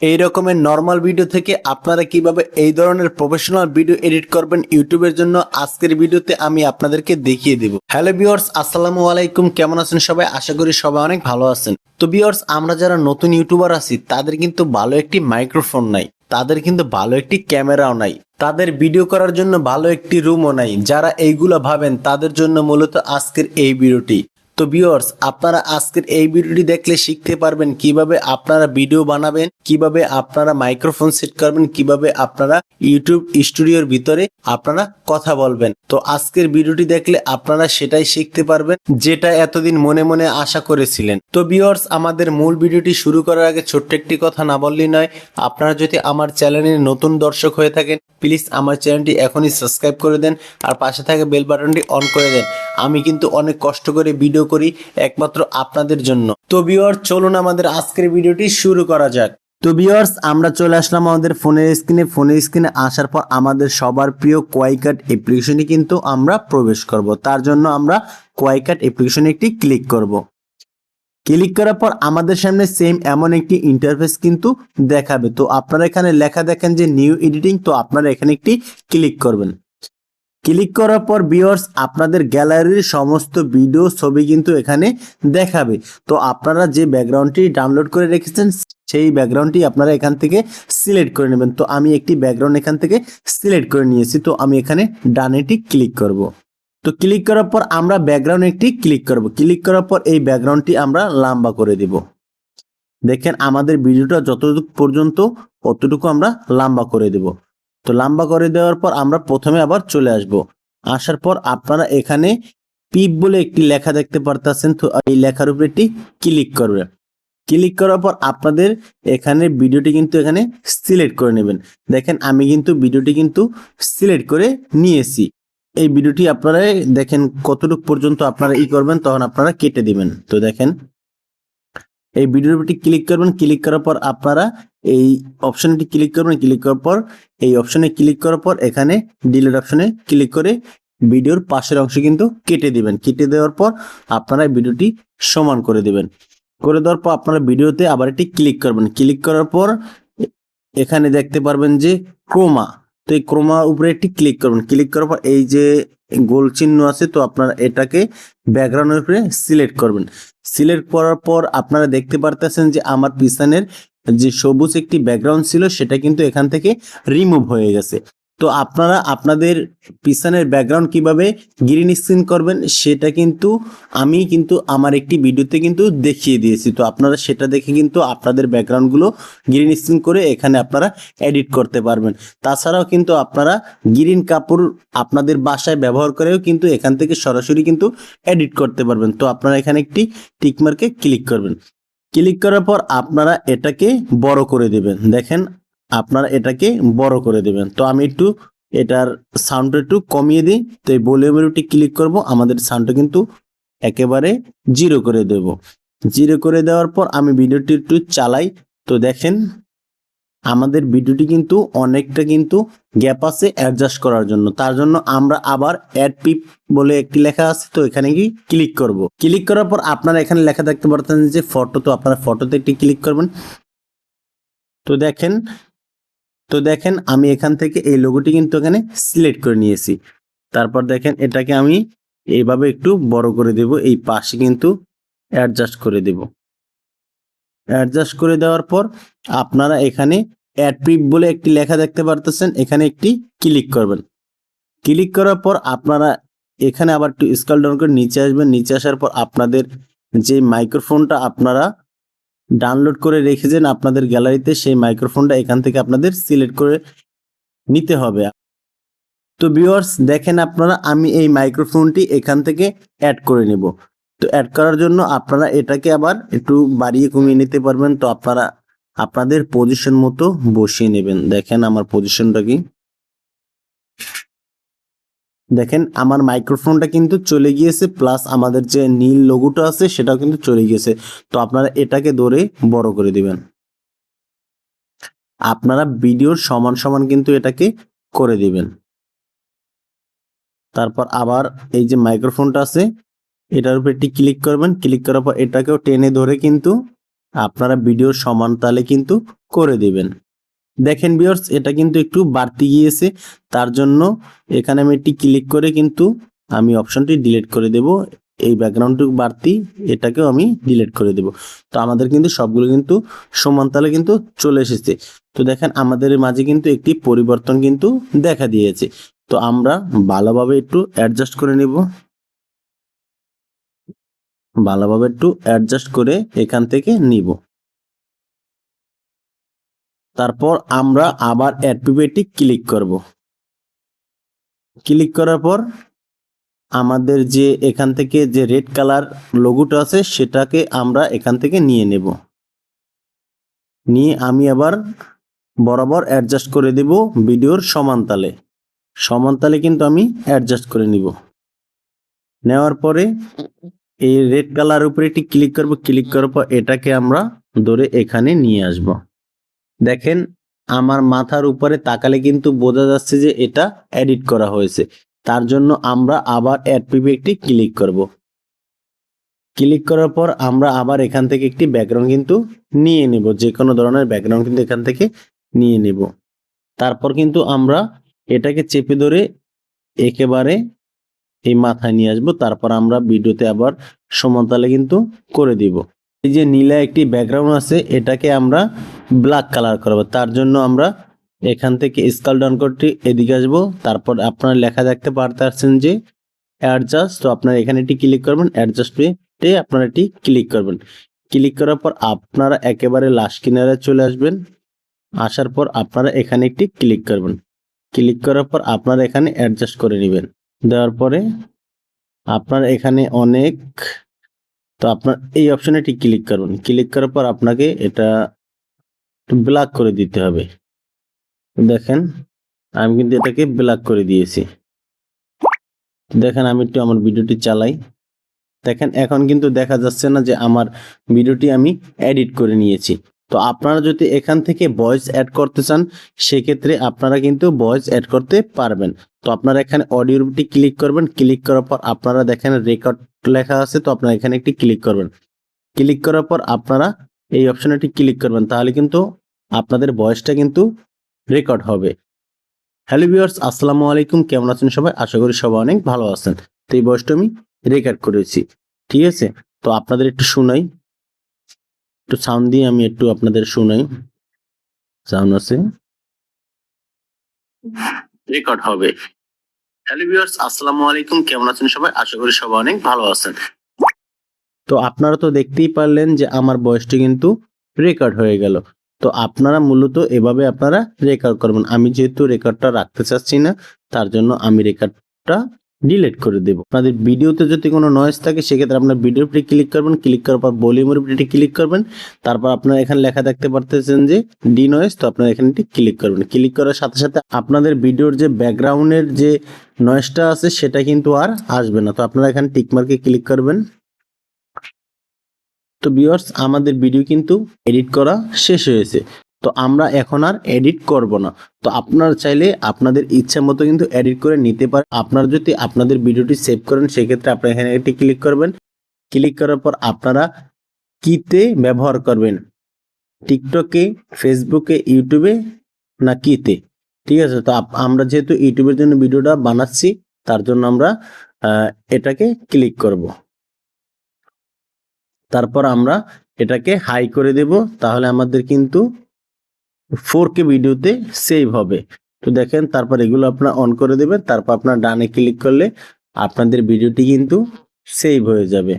এই রকমের normal video থেকে আপনারা কিভাবে এই ধরনের প্রফেশনাল ভিডিও এডিট করবেন ইউটিউবের জন্য আজকের ভিডিওতে আমি আপনাদেরকে দেখিয়ে দেব। হ্যালো ভিউয়ার্স, আসসালামু আলাইকুম। কেমন আছেন সবাই? আশা করি সবাই অনেক ভালো আছেন। তো ভিউয়ার্স, আমরা যারা নতুন ইউটিউবার আছি তাদের কিন্তু ভালো একটি মাইক্রোফোন নাই, তাদের কিন্তু ভালো একটি ক্যামেরাও নাই, তাদের ভিডিও করার জন্য ভালো একটি রুমও নাই। যারা এইগুলো ভাবেন তাদের জন্য মূলত আজকের এই ভিডিওটি। তো ভিউয়ার্স, আপনারা আজকের এই ভিডিওটি দেখলে শিখতে পারবেন কিভাবে আপনারা ভিডিও বানাবেন, কিভাবে আপনারা মাইক্রোফোন সেট করবেন, কিভাবে আপনারা ইউটিউব স্টুডিওর ভিতরে আপনারা কথা বলবেন। তো আজকের ভিডিওটি দেখলে আপনারা সেটাই শিখতে পারবেন যেটা এতদিন মনে মনে আশা করেছিলেন। তো ভিউয়ার্স, আমাদের মূল ভিডিওটি শুরু করার আগে ছোট্ট একটি কথা না বললেই নয়। আপনারা যদি আমার চ্যানেলের নতুন দর্শক হয়ে থাকেন প্লিজ আমার চ্যানেলটি এখনই সাবস্ক্রাইব করে দেন আর পাশে থাকা বেল বাটনটি অন করে দেন। আমি কিন্তু অনেক কষ্ট করে ভিডিও করি একমাত্র আপনাদের জন্য। তো ভিউয়ার্স, চলুন আমাদের আজকের ভিডিওটি শুরু করা যাক। তো ভিউয়ার্স, আমরা চলে আসলাম আমাদের ফোনের স্ক্রিনে আসার পর আমাদের সবার প্রিয় কোয়াইকাট অ্যাপ্লিকেশনে কিন্তু আমরা প্রবেশ করব। তার জন্য আমরা কোয়াইকাট অ্যাপ্লিকেশনে একটি ক্লিক করব। ক্লিক করার পর আমাদের সামনে সেম এমন একটি ইন্টারফেস কিন্তু দেখাবে। তো আপনারা এখানে লেখা দেখেন যে নিউ এডিটিং, তো আপনারা এখানে একটি ক্লিক করবেন। ক্লিক করার পর ভিউয়ার্স, আপনাদের গ্যালারির সমস্ত ভিডিও ছবি কিন্তু এখানে দেখাবে। তো আপনারা যে ব্যাকগ্রাউন্ডটি ডাউনলোড করে রেখেছেন সেই ব্যাকগ্রাউন্ডটি আপনারা এখান থেকে সিলেক্ট করে নেবেন। তো আমি একটি ব্যাকগ্রাউন্ড এখান থেকে সিলেক্ট করে নিয়েছি। তো আমি এখানে ডানেটি ক্লিক করব। তো ক্লিক করার পর আমরা ব্যাকগ্রাউন্ড একটি ক্লিক করব। ক্লিক করার পর এই ব্যাকগ্রাউন্ডটি আমরা লম্বা করে দেব। দেখেন আমাদের ভিডিওটা যতটুকু পর্যন্ত ততটুকু আমরা লম্বা করে দেব। তো লম্বা করে দেওয়ার পর আমরা প্রথমে আবার চলে আসব। আসার পর আপনারা এখানে পিপ বলে একটি লেখা দেখতে পারতেছেন। তো এই লেখার উপরে একটি ক্লিক করবে। ক্লিক করার পর আপনাদের এখানে ভিডিওটি কিন্তু এখানে সিলেক্ট করে নেবেন। দেখেন আমি কিন্তু ভিডিওটি কিন্তু সিলেক্ট করে নিয়েছি। এই ভিডিওটি আপনারা দেখেন কতটুকু পর্যন্ত আপনারা করবেন, তখন আপনারা কেটে দিবেন। তো দেখেন এই ভিডিওর উপরটি ক্লিক করবেন। ক্লিক করার পর আপনারা এই অপশনটি ক্লিক করবেন। ক্লিক করার পর এই অপশনে ক্লিক করার পর এখানে ডিলিট অপশনে ক্লিক করে ভিডিওর পাশের অংশ কিন্তু কেটে দিবেন। কেটে দেওয়ার পর আপনারা ভিডিওটি সমান করে দিবেন। করে দেওয়ার পর আপনারা ভিডিওতে আবার একটি ক্লিক করবেন। ক্লিক করার পর এখানে দেখতে পারবেন যে ক্রোমা, তো এই ক্রোমা উপরে একটি ক্লিক করবেন। ক্লিক করার পর এই যে গোল চিহ্ন আছে, তো আপনারা এটাকে ব্যাকগ্রাউন্ডের উপরে সিলেক্ট করবেন। সিলেক্ট করার পর আপনারা দেখতে পারতেছেন যে আমার পিছনের যে সবুজ একটি ব্যাকগ্রাউন্ড ছিল সেটা কিন্তু এখান থেকে রিমুভ হয়ে গেছে। তো আপনারা আপনাদের পিছনের ব্যাকগ্রাউন্ড কিভাবে গ্রিন স্ক্রিন করবেন সেটা কিন্তু আমি কিন্তু আমার একটি ভিডিওতে কিন্তু দেখিয়ে দিয়েছি। তো আপনারা সেটা দেখে কিন্তু আপনাদের ব্যাকগ্রাউন্ডগুলো গ্রিন স্ক্রিন করে এখানে আপনারা এডিট করতে পারবেন। তাছাড়াও কিন্তু আপনারা গ্রিন কাপড় আপনাদের বাসায় ব্যবহার করেও কিন্তু এখান থেকে সরাসরি কিন্তু এডিট করতে পারবেন। তো আপনারা এখানে একটি টিকমার্কে ক্লিক করবেন। ক্লিক করার পর আপনারা এটাকে বড় করে দেবেন। দেখেন আপনারা এটাকে বড় করে দেবেন। তো আমি একটু এটার সাউন্ডটা একটু কমিয়ে দিই। তো এই ভলিউমের উপরে ক্লিক করব। আমাদের সাউন্ডটা কিন্তু একেবারে জিরো করে দেব। জিরো করে দেওয়ার পর আমি ভিডিওটি একটু চালাই। তো দেখেন আমাদের ভিডিওটি কিন্তু অনেকটা কিন্তু গ্যাপ আছে অ্যাডজাস্ট করার জন্য। তার জন্য আমরা আবার অ্যাড পিপ বলে একটি লেখা আছে, তো এখানে কি ক্লিক করব। ক্লিক করার পর আপনারা এখানে লেখা দেখতে পাচ্ছেন যে ফটো, তো আপনারা ফটোতে একটি ক্লিক করবেন। তো দেখেন আমি এখান থেকে এই লোগোটি কিন্তু এখানে সিলেক্ট করে নিয়েছি। তারপর দেখেন এটাকে আমি এইভাবে একটু বড় করে দেব। এই পাশে কিন্তু অ্যাডজাস্ট করে দেব। অ্যাডজাস্ট করে দেওয়ার পর আপনারা এখানে অ্যাড পিপ বলে একটি লেখা দেখতে পারতেছেন, এখানে একটি ক্লিক করবেন। ক্লিক করার পর আপনারা এখানে আবার একটু স্ক্রল ডাউন করে নিচে আসবেন। নিচে আসার পর আপনাদের যে মাইক্রোফোনটা আপনারা ডাউনলোড করে রেখেছেন আপনাদের গ্যালারিতে, সেই মাইক্রোফোনটা এখান থেকে আপনাদের সিলেক্ট করে নিতে হবে। তো ভিউয়ার্স দেখেন আপনারা আমি এই মাইক্রোফোনটি এখান থেকে অ্যাড করে নেব। তো অ্যাড করার জন্য আপনারা এটাকে আবার একটু বাড়িয়ে কমিয়ে নিতে পারবেন। তো আপনারা আপনাদের পজিশন মতো বসিয়ে নেবেন। দেখেন আমার পজিশনটা কি, দেখেন আমার মাইক্রোফোনটা কিন্তু চলে গিয়েছে, প্লাস আমাদের যে নীল লোগোটা আছে সেটাও কিন্তু চলে গিয়েছে। তো আপনারা এটাকে ধরে বড় করে দিবেন। আপনারা ভিডিওর সমান সমান কিন্তু এটাকে করে দিবেন। তারপর আবার এই যে মাইক্রোফোনটা আছে এটার উপর একটি ক্লিক করবেন। ক্লিক করার পর এটাকেও টেনে ধরে কিন্তু আপনারা ভিডিওর সমান তালে কিন্তু করে দিবেন। দেখেন ভিউয়ার্স, এটা কিন্তু একটু বাড়তি গিয়েছে, তার জন্য এখানে আমি একটি ক্লিক করে কিন্তু আমি অপশনটি ডিলিট করে দেব। এই ব্যাকগ্রাউন্ডটুকু বাড়তি, এটাকেও আমি ডিলিট করে দেব। তো আমাদের কিন্তু সবগুলো কিন্তু সমান তালে কিন্তু চলে এসেছে। তো দেখেন আমাদের মাঝে কিন্তু একটি পরিবর্তন কিন্তু দেখা দিয়েছে। তো আমরা ভালোভাবে একটু অ্যাডজাস্ট করে নেব, ভালোভাবে একটু অ্যাডজাস্ট করে এখান থেকে নিব। তারপর আমরা আবার অ্যাড পিপিটি ক্লিক করব। ক্লিক করার পর আমাদের যে এখান থেকে যে রেড কালার লোগোটা আছে সেটাকে আমরা এখান থেকে নিয়ে নেব। নিয়ে আমি আবার বরাবর অ্যাডজাস্ট করে দেব ভিডিওর সমানতালে। সমানতালে কিন্তু আমি অ্যাডজাস্ট করে নিব। নেওয়ার পরে এই রেড কালার উপরে একটি ক্লিক করব। ক্লিক করার পর এটাকে আমরা ধরে এখানে নিয়ে আসব। দেখেন আমার মাথার উপরে তাকালে কিন্তু বোঝা যাচ্ছে যে এটা এডিট করা হয়েছে। তার জন্য আমরা আবার অ্যাড পিপিটি ক্লিক করব। ক্লিক করার পর আমরা আবার এখান থেকে একটি ব্যাকগ্রাউন্ড কিন্তু নিয়ে নেব, যে কোনো ধরনের ব্যাকগ্রাউন্ড কিন্তু এখান থেকে নিয়ে নেব। তারপর কিন্তু আমরা এটাকে চেপে ধরে একেবারে এই মাথায় নিয়ে আসবো। তারপর আমরা ভিডিওতে আবার সমানতালে কিন্তু করে দিব। এই যে নীলা একটি ব্যাকগ্রাউন্ড আছে, এটাকে আমরা ব্ল্যাক কালার করব। তার জন্য আমরা এখান থেকে স্ক্রল ডাউন করতে এদিকে আসবো। তারপর আপনারা লেখা দেখতে পারতেছেন যে অ্যাডজাস্ট। তো আপনারা এখানে এটি ক্লিক করবেন, অ্যাডজাস্টে আপনারা এটি ক্লিক করবেন। ক্লিক করার পর আপনারা একেবারে লাস্ট কিনারে চলে আসবেন। আসার পর আপনারা এখানে একটি ক্লিক করবেন। ক্লিক করার পর আপনারা এখানে অ্যাডজাস্ট করে নেবেন। দেওয়ার পরে আপনারা এখানে অনেক, তো আপনার এই অপশনে এটি ক্লিক করবেন। ক্লিক করার পর আপনাকে এটা ব্ল্যাক করে দিতে হবে। দেখেন আমি কিন্তু এটাকে ব্ল্যাক করে দিয়েছি। দেখেন আমি একটু আমার ভিডিওটি চালাই। দেখেন এখন কিন্তু দেখা যাচ্ছে না যে আমার ভিডিওটি আমি এডিট করে নিয়েছি। তো আপনারা যদি এখান থেকে ভয়েস অ্যাড করতে চান সেক্ষেত্রে আপনারা কিন্তু ভয়েস অ্যাড করতে পারবেন। তো আপনারা এখানে অডিওর উপরটি ক্লিক করবেন। ক্লিক করার পর আপনারা দেখেন রেকর্ড লেখা আছে, তো আপনারা এখানে একটি ক্লিক করবেন। ক্লিক করার পর আপনারা এই অপশনে একটি ক্লিক করবেন, তাহলে কিন্তু আপনাদের ভয়েসটা কিন্তু রেকর্ড হবে। হ্যালো ভিউয়ার্স, আসসালামু আলাইকুম, কেমন আছেন সবাই? আশা করি সবাই অনেক ভালো আছেন। তো এই ভয়েসটা আমি রেকর্ড করেছি, ঠিক আছে? তো আপনাদের একটু শোনাই, একটু সাউন্ড দিয়ে আমি একটু আপনাদের শোনাই। সাউন্ড আছে, রেকর্ড হবে। হ্যালো ভিউয়ার্স, আসসালামু আলাইকুম, কেমন আছেন সবাই? আশা করি সবাই অনেক ভালো আছেন। তো আপনারা তো দেখতেই পারলেন যে আমার ভয়েসটি কিন্তু রেকর্ড হয়ে গেল। তো আপনারা মূলত এভাবে আপনারা রেকর্ড করবেন। আমি যেহেতু রেকর্ডটা রাখতে চাচ্ছি না, তার জন্য আমি রেকর্ডটা ডিলিট করে দেব। আপনাদের ভিডিওতে যদি কোনো নয়েজ থাকে সেক্ষেত্রে আপনার ভিডিওর উপরে ক্লিক করবেন। ক্লিক করার পর ভলিউমের উপরে ক্লিক করবেন। তারপর আপনারা এখানে লেখা দেখতে পারতেছেন যে ডি নয়েজ, তো আপনারা এখানে ক্লিক করবেন। ক্লিক করার সাথে সাথে আপনাদের ভিডিওর যে ব্যাকগ্রাউন্ডের যে নয়েজটা আছে সেটা কিন্তু আর আসবে না। তো আপনারা এখানে টিকমার্কে ক্লিক করবেন। তো ভিউয়ার্স, আমাদের ভিডিও কিন্তু এডিট করা শেষ হয়েছে। তো আমরা এখন আর এডিট করব না। তো আপনারা চাইলে আপনাদের ইচ্ছা মতো কিন্তু এডিট করে নিতে পারেন। আপনারা যদি আপনাদের ভিডিওটি সেভ করেন সেক্ষেত্রে আপনারা এখানে একটি ক্লিক করবেন। ক্লিক করার পর আপনারা কিতে ব্যবহার করবেন, টিকটকে, ফেসবুকে, ইউটিউবে না কিতে, ঠিক আছে? তো আমরা যেহেতু ইউটিউবের জন্য ভিডিওটা বানাচ্ছি তার জন্য আমরা এটাকে ক্লিক করব। তারপর আমরা এটাকে হাই করে দেব, তাহলে আমাদের কিন্তু 4K ভিডিওতে সেভ হবে। তো দেখেন, তারপর এগুলো আপনারা অন করে দেবেন। তারপর আপনার ডানে ক্লিক করলে আপনাদের ভিডিওটি কিন্তু সেভ হয়ে যাবে।